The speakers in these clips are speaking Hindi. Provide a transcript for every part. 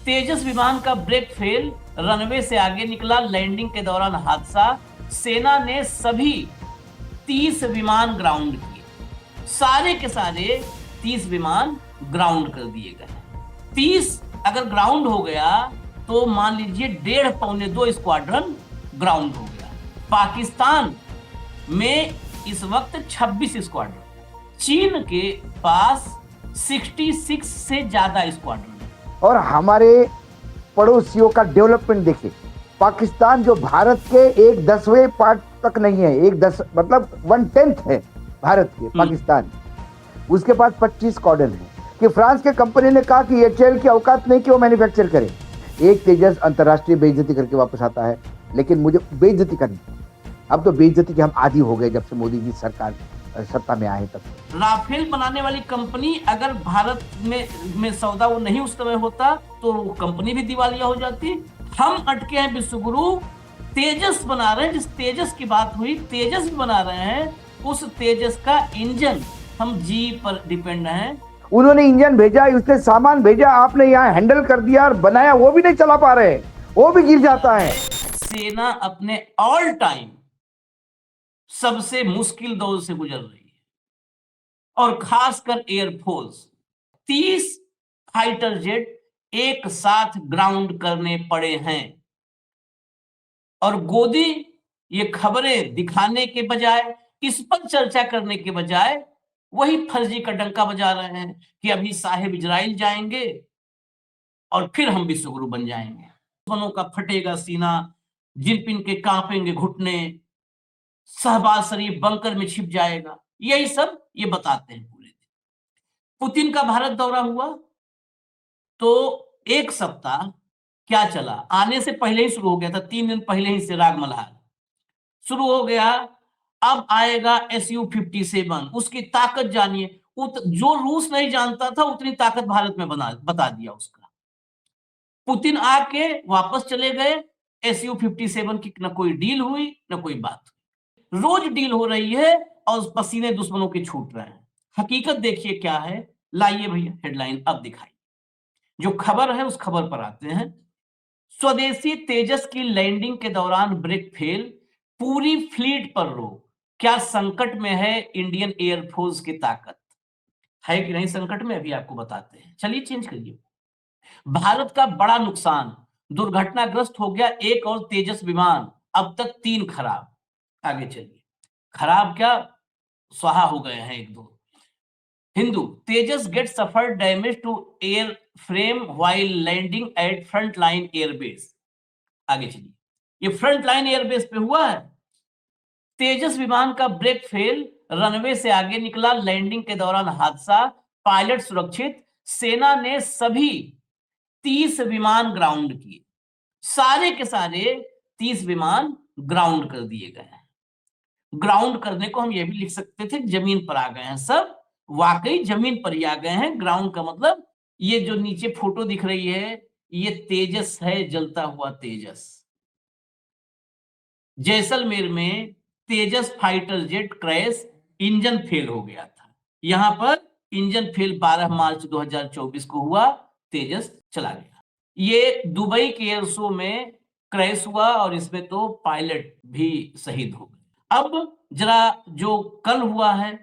तेजस विमान का ब्रेक फेल, रनवे से आगे निकला, लैंडिंग के दौरान हादसा, सेना ने सभी 30 विमान ग्राउंड किए। सारे के सारे 30 विमान ग्राउंड कर दिए गए। 30 अगर ग्राउंड हो गया तो मान लीजिए 1.5 पौने 2 स्क्वाड्रन ग्राउंड हो गया। पाकिस्तान में इस वक्त 26 स्क्वाड्रन, चीन के पास 66 से ज्यादा स्क्वाड्रन। और हमारे पड़ोसियों का डेवलपमेंट देखिए, पाकिस्तान जो भारत के 1/10वें पार्ट तक नहीं है, 1/10 मतलब 1/10 है भारत के पाकिस्तान, उसके पास 25 स्क्वाड्रन है। कि फ्रांस के कंपनी ने कहा कि एचएएल की औकात नहीं कि वो मैन्युफैक्चर करे। एक तेजस अंतरराष्ट्रीय बेइज्जती करके वापस आता है, लेकिन मुझे बेइज्जती करनी, अब तो बेइज्जती के हम आदी हो गए जब से मोदी जी सरकार सत्ता में आए तब। राफेल बनाने वाली कंपनी अगर भारत में सौदा वो नहीं उस समय होता तो कंपनी भी दिवालिया हो जाती। हम अटके हैं विश्वगुरु, तेजस बना रहे हैं। जिस तेजस की बात हुई, तेजस भी बना रहे हैं। उस तेजस का इंजन हम जी पर डिपेंड हैं। उन्होंने इंजन भेजा, उसने सामान भेजा, आपने यहाँ हैंडल कर दिया और बनाया, वो भी नहीं चला पा रहे, वो भी गिर जाता है। सेना अपने ऑल टाइम सबसे मुश्किल दौर से गुजर रही है, और खासकर एयरफोर्स 30 फाइटर जेट एक साथ ग्राउंड करने पड़े हैं। और गोदी ये खबरें दिखाने के बजाय, इस पर चर्चा करने के बजाय वही फर्जी का डंका बजा रहे हैं कि अभी साहिब इजराइल जाएंगे और फिर हम विश्वगुरु बन जाएंगे। दुश्मनों का फटेगा सीना, जिनपिन के कांपेंगे घुटने, शहबाज शरीफ बंकर में छिप जाएगा, यही सब ये बताते हैं पूरे दिन। पुतिन का भारत दौरा हुआ तो एक सप्ताह क्या चला, आने से पहले ही शुरू हो गया था, 3 दिन पहले ही से राग मल्हार शुरू हो गया। अब आएगा SU-57, उसकी ताकत जानिए। जो रूस नहीं जानता था उतनी ताकत भारत में बता दिया उसका। पुतिन आके वापस चले गए, SU-57 की न कोई डील हुई न कोई बात हुई। रोज डील हो रही है और पसीने दुश्मनों के छूट रहे हैं। हकीकत देखिए क्या है, लाइए भैया हेडलाइन अब दिखाई। जो खबर है उस खबर पर आते हैं। स्वदेशी तेजस की लैंडिंग के दौरान ब्रेक फेल, पूरी फ्लीट पर रोक, क्या संकट में है इंडियन एयरफोर्स की ताकत? है कि नहीं संकट में, अभी आपको बताते हैं। चलिए चेंज करिए। भारत का बड़ा नुकसान, दुर्घटनाग्रस्त हो गया एक और तेजस विमान, अब तक 3 खराब। आगे चलिए, खराब क्या, स्वाहा हो गए हैं 1-2। Hindu, Tejas get suffer damage to airframe while landing at front line airbase. आगे चलिए, ये फ्रंट लाइन एयरबेस पे हुआ है। तेजस विमान का ब्रेक फेल, रनवे से आगे निकला, लैंडिंग के दौरान हादसा, पायलट सुरक्षित, सेना ने सभी 30 विमान ग्राउंड किए। सारे के सारे 30 विमान ग्राउंड कर दिए गए हैं। ग्राउंड करने को हम ये भी लिख सकते थे जमीन पर आ गए हैं सब, वाकई जमीन पर ही आ गए हैं। ग्राउंड का मतलब ये जो नीचे फोटो दिख रही है ये तेजस है, जलता हुआ तेजस। जैसलमेर में Tejas fighter jet crash, engine fail हो गया था। यहां पर इंजन फेल 12 मार्च 2024 को हुआ, तेजस चला गया। ये दुबई के एयर शो में क्रैश हुआ और इसमें तो पायलट भी शहीद हो गए। अब जरा जो कल हुआ है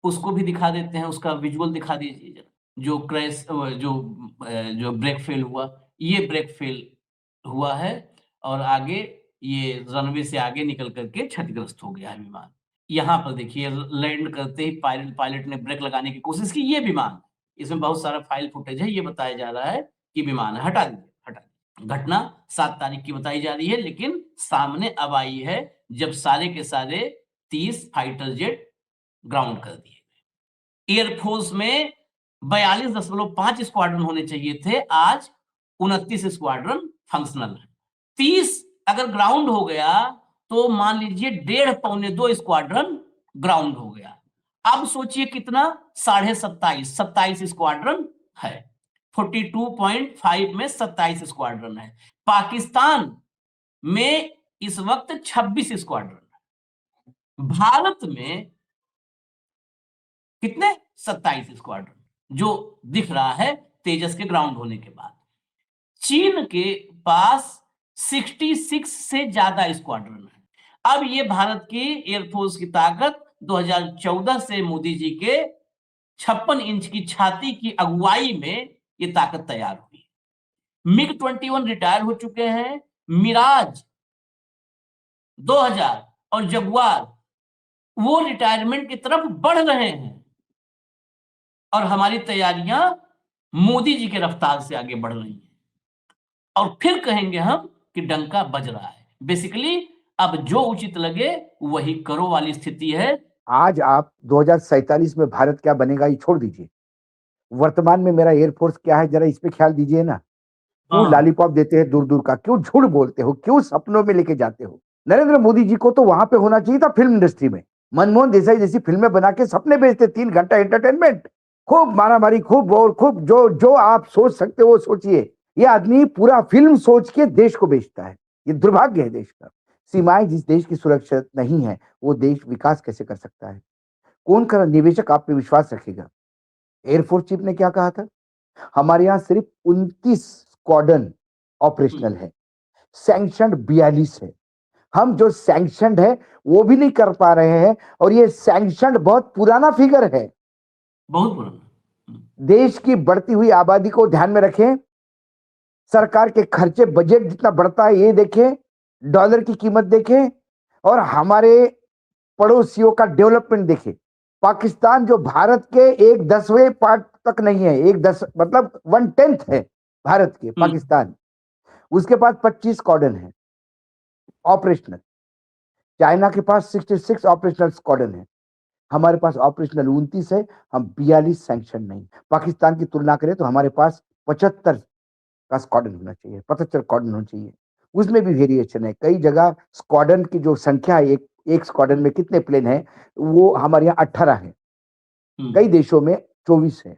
उसको भी दिखा देते हैं, उसका विजुअल दिखा दीजिए जरा। जो क्रैश जो ब्रेक फेल हुआ, ये ब्रेक फेल हुआ है और आगे ये रनवे से आगे निकल करके क्षतिग्रस्त हो गया है विमान। यहाँ पर देखिए लैंड करते ही पायलट ने ब्रेक लगाने की कोशिश की, ये विमान, इसमें बहुत सारा फाइल फुटेज है, ये बताया जा रहा है कि विमान है। हटा दीजिए, हटा दीजिए। घटना 7 तारीख की बताई जा रही है, लेकिन सामने अब आई है जब सारे के सारे 30 फाइटर जेट ग्राउंड कर दिए गए। एयरफोर्स में 42.5 स्क्वाड्रन होने चाहिए थे, आज 29 स्क्वाड्रन फंक्शनल है। 30 अगर ग्राउंड हो गया तो मान लीजिए 1.5 पौने 2 स्क्वाड्रन ग्राउंड हो गया। अब सोचिए कितना, 27.5 स्क्वाड्रन है। 42.5 में 27 स्क्वाड्रन है। पाकिस्तान में इस वक्त 26 स्क्वाड्रन है। भारत में कितने, 27 स्क्वाड्रन जो दिख रहा है तेजस के ग्राउंड होने के बाद। चीन के पास 66 से ज्यादा स्क्वाड्रन है। अब ये भारत की एयरफोर्स की ताकत 2014 से मोदी जी के 56 इंच की छाती की अगुवाई में ये ताकत तैयार हुई। मिग 21 रिटायर हो चुके हैं, मिराज 2000 और जगुआर वो रिटायरमेंट की तरफ बढ़ रहे हैं और हमारी तैयारियां मोदी जी के रफ्तार से आगे बढ़ रही हैं। और फिर कहेंगे हम कि डंका बज रहा है। बेसिकली अब जो उचित लगे वही करो वाली स्थिति है। आज आप 2047 में भारत क्या बनेगा ये छोड़ दीजिए, वर्तमान में मेरा एयरफोर्स क्या है जरा इस पे ख्याल दीजिए ना। क्यों लॉलीपॉप देते हैं दूर दूर का, क्यों झूठ बोलते हो, क्यों सपनों में लेके जाते हो। नरेंद्र मोदी जी को तो वहां पे होना चाहिए था फिल्म इंडस्ट्री में, मनमोहन देसाई जैसी फिल्में बना के सपने बेचते, 3 घंटा एंटरटेनमेंट, खूब मारामारी, खूब और खूब जो जो आप सोच सकते हो वो सोचिए। ये आदमी पूरा फिल्म सोच के देश को बेचता है, ये दुर्भाग्य है देश का। सीमाएं जिस देश की सुरक्षित नहीं है वो देश विकास कैसे कर सकता है। कौन कर निवेशक आप पे विश्वास रखेगा। एयरफोर्स चीफ ने क्या कहा था, हमारे यहाँ सिर्फ 29 स्क्वाड्रन ऑपरेशनल है, सैंक्शनड 42 है। हम जो सैंक्शनड है वो भी नहीं कर पा रहे हैं, और ये सैंक्शनड बहुत पुराना फिगर है, बहुत पुराना। देश की बढ़ती हुई आबादी को ध्यान में रखें, सरकार के खर्चे, बजट जितना बढ़ता है ये देखें, डॉलर की कीमत देखें, और हमारे पड़ोसियों का डेवलपमेंट देखें। पाकिस्तान जो भारत के 1/10वें पार्ट तक नहीं है, 1/10 मतलब 1/10 है भारत के पाकिस्तान, उसके पास 25 स्क्वाड्रन है ऑपरेशनल। चाइना के पास 66 ऑपरेशनल स्क्वाड्रन है, हमारे पास ऑपरेशनल 29 है, हम 42 सैंक्शन नहीं। पाकिस्तान की तुलना करें तो हमारे पास 75 का स्क्वाड्रन होना चाहिए, 75 स्क्वाड्रन होना चाहिए। उसमें भी वेरिएशन है, कई जगह स्क्वाड्रन की जो संख्या है, एक स्क्वाड्रन में कितने प्लेन है, वो हमारे यहाँ 18 है, कई देशों में 24 है,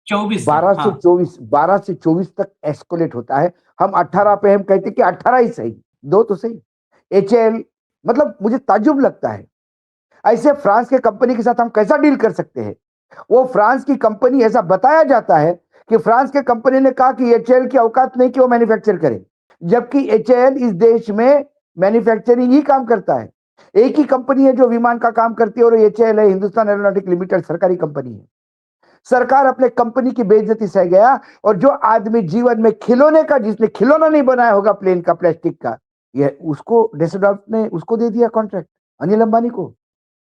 24 12 से 24 तक एस्कोलेट होता है। हम 18 पे हम कहते कि 18 ही सही, 2 तो सही। HAL मतलब मुझे ताज्जुब लगता है, ऐसे फ्रांस के कंपनी के साथ हम कैसा डील कर सकते हैं। वो फ्रांस की कंपनी, ऐसा बताया जाता है कि फ्रांस के कंपनी ने कहा कि HAL की औकात नहीं कि वो मैन्युफैक्चर करे, जबकि HAL इस देश में मैन्युफैक्चरिंग ही काम करता है। एक ही कंपनी है जो विमान का काम करती है और HAL है, हिंदुस्तान एरोनॉटिक लिमिटेड, सरकारी कंपनी है। सरकार अपने कंपनी की बेइज्जती सह गया, और जो आदमी जीवन में खिलौने का, जिसने खिलौना नहीं बनाया होगा प्लेन का, प्लास्टिक का, ये उसको डेसडॉफ ने उसको दे दिया कॉन्ट्रैक्ट, अनिल अंबानी को।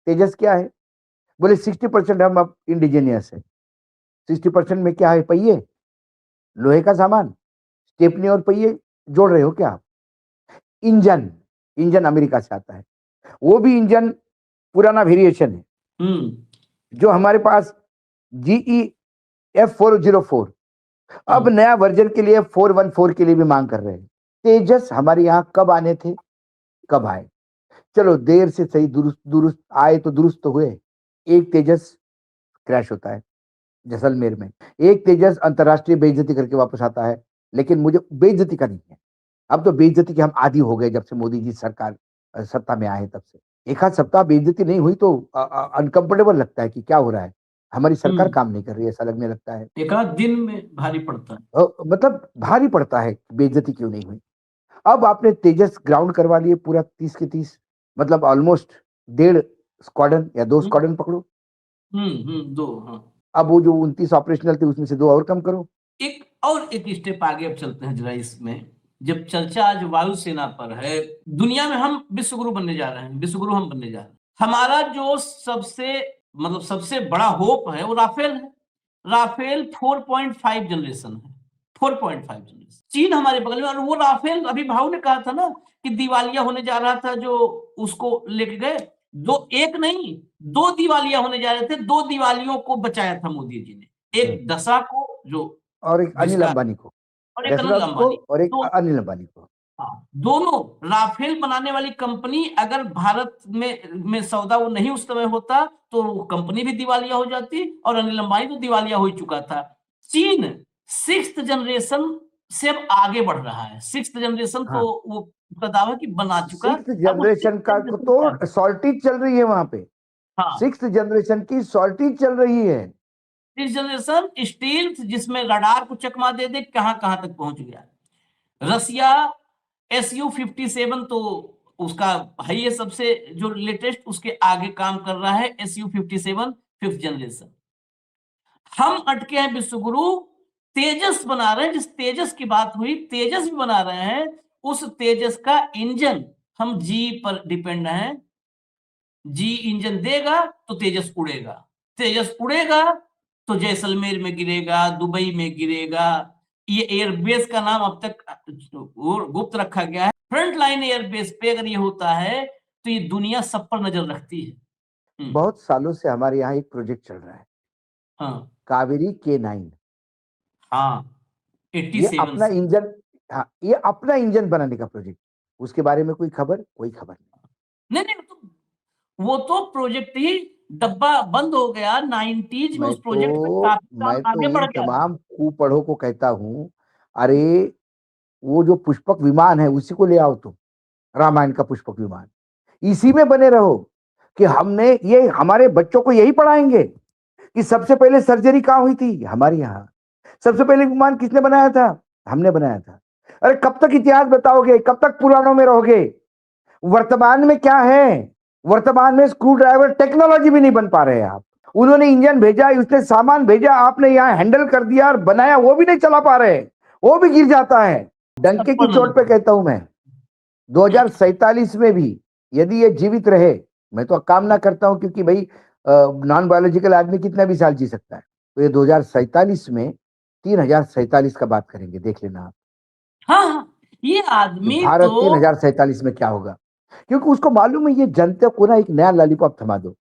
तेजस क्या है, बोले 60% हम अब इंडिजीनियस है। 60% में क्या है, पहिए, लोहे का सामान, स्टेपनी और पहिए जोड़ रहे हो क्या आप। इंजन, इंजन अमेरिका से आता है, वो भी इंजन पुराना वेरिएशन है। जो हमारे पास GE F404, अब नया वर्जन के लिए 414 के लिए भी मांग कर रहे हैं। तेजस हमारे यहाँ कब आने थे, कब आए, चलो देर से सही, दुरुस्त दुरुस्त आए तो दुरुस्त तो हुए। एक तेजस क्रैश होता है जैसलमेर में, एक तेजस अंतरराष्ट्रीय बेइज्जती करके वापस आता है, लेकिन मुझे बेइज्जती का नहीं है, अब तो बेइज्जती के हम आदी हो गए जब से मोदी जी सरकार सत्ता में आए तब से। एक आध सप्ताह बेइज्जती नहीं हुई तो अनकंफर्टेबल लगता है कि क्या हो रहा है, हमारी सरकार काम नहीं कर रही है, ऐसा लगने लगता है। एक आध दिन में भारी पड़ता है, मतलब भारी पड़ता है, बेइज्जती क्यों नहीं हुई। अब आपने तेजस ग्राउंड करवा लिए पूरा 30 के 30, मतलब ऑलमोस्ट 1.5 स्क्वाड्रन या 2 स्क्वाड्रन पकड़ो। 2, हाँ। अब वो जो 29 ऑपरेशनल थे उसमें से 2 और कम करो। एक स्टेप आगे अब चलते हैं जरा इसमें। जब चर्चा आज वायुसेना पर है, दुनिया में हम विश्वगुरु बनने जा रहे हैं, विश्वगुरु हम बनने जा रहे हैं। हमारा जो सबसे बड़ा होप है वो राफेल है। राफेल 4.5 जनरेशन है, 4.5 जनरेशन। चीन हमारे बगल में, और वो राफेल अभी भाव ने कहा था ना कि दिवालिया होने जा रहा था, जो उसको लेके गए, एक नहीं 2 दिवालिया होने जा रहे थे। 2 दिवालियों को बचाया था मोदी जी ने, एक दशा को जो, और एक अनिल अंबानी को, और एक अनिल अंबानी और एक तो, अनिल अंबानी को। दोनों राफेल बनाने वाली कंपनी, अगर भारत में सौदा वो नहीं उस समय होता तो कंपनी भी दिवालिया हो जाती, और अनिल अंबानी तो दिवालिया हो चुका था। चीन 6th जनरेशन से अब आगे बढ़ रहा है। 6th जनरेशन तो वो उसका दावा कि बना चुका। 6th जनरेशन का तो सॉल्टिज चल रही है वहां पे, 6th जनरेशन की सॉल्टिज चल रही है। 6th जनरेशन स्टील जिसमें रडार को चकमा दे कहां कहां तक पहुंच गया। रसिया SU-57 तो उसका है ये सबसे जो लेटेस्ट, उसके आगे काम कर रहा है SU-57 5th जनरेशन। हम अटके हैं विश्वगुरु, तेजस बना रहे हैं। जिस तेजस की बात हुई, तेजस भी बना रहे हैं। उस तेजस का इंजन हम जी पर डिपेंड हैं। जी इंजन देगा तो तेजस उड़ेगा, तेजस उड़ेगा तो जैसलमेर में गिरेगा, दुबई में गिरेगा। ये एयरबेस का नाम अब तक गुप्त रखा गया है। फ्रंट लाइन एयरबेस पे अगर ये होता है तो ये दुनिया सब पर नजर रखती है। बहुत सालों से हमारे यहाँ एक प्रोजेक्ट चल रहा है, हाँ कावेरी K9। हाँ, ये 87 अपना से। इंजन, हाँ, ये अपना इंजन बनाने का प्रोजेक्ट। उसके बारे में कोई खबर नहीं। नहीं नहीं, वो तो प्रोजेक्ट ही डब्बा बंद हो गया 90s में। उस प्रोजेक्ट में काफी काम मैं तो आगे बढ़ इन गया था। तमाम कुपढ़ों को कहता हूँ, अरे वो जो पुष्पक विमान है उसी को ले आओ तुम, रामायण का पुष्पक विमान, इसी में बने रहो। कि हमने ये हमारे बच्चों को यही पढ़ाएंगे कि सबसे पहले सर्जरी कहाँ हुई थी, हमारे यहाँ। सबसे पहले विमान किसने बनाया था, हमने बनाया था। अरे कब तक इतिहास बताओगे, कब तक पुराणों में रहोगे। वर्तमान में क्या है, वर्तमान में स्क्रू ड्राइवर टेक्नोलॉजी भी नहीं बन पा रहे हैं आप। उन्होंने इंजन भेजा, उसने सामान भेजा, आपने यहाँ हैंडल कर दिया और बनाया, वो भी नहीं चला पा रहे, वो भी गिर जाता है। सब डंके की पर चोट पे नजर। कहता हूं मैं, 2047 में भी यदि ये जीवित रहे, मैं तो कामना करता हूं, क्योंकि भाई नॉन बायोलॉजिकल आदमी कितना भी साल जी सकता है, तो ये 2047 में 3047 का बात करेंगे, देख लेना आप हाँ हाँ, ये कि आदमी भारत तो 3047 में क्या होगा। क्योंकि उसको मालूम है ये जनता को ना एक नया लॉलीपॉप थमा दो,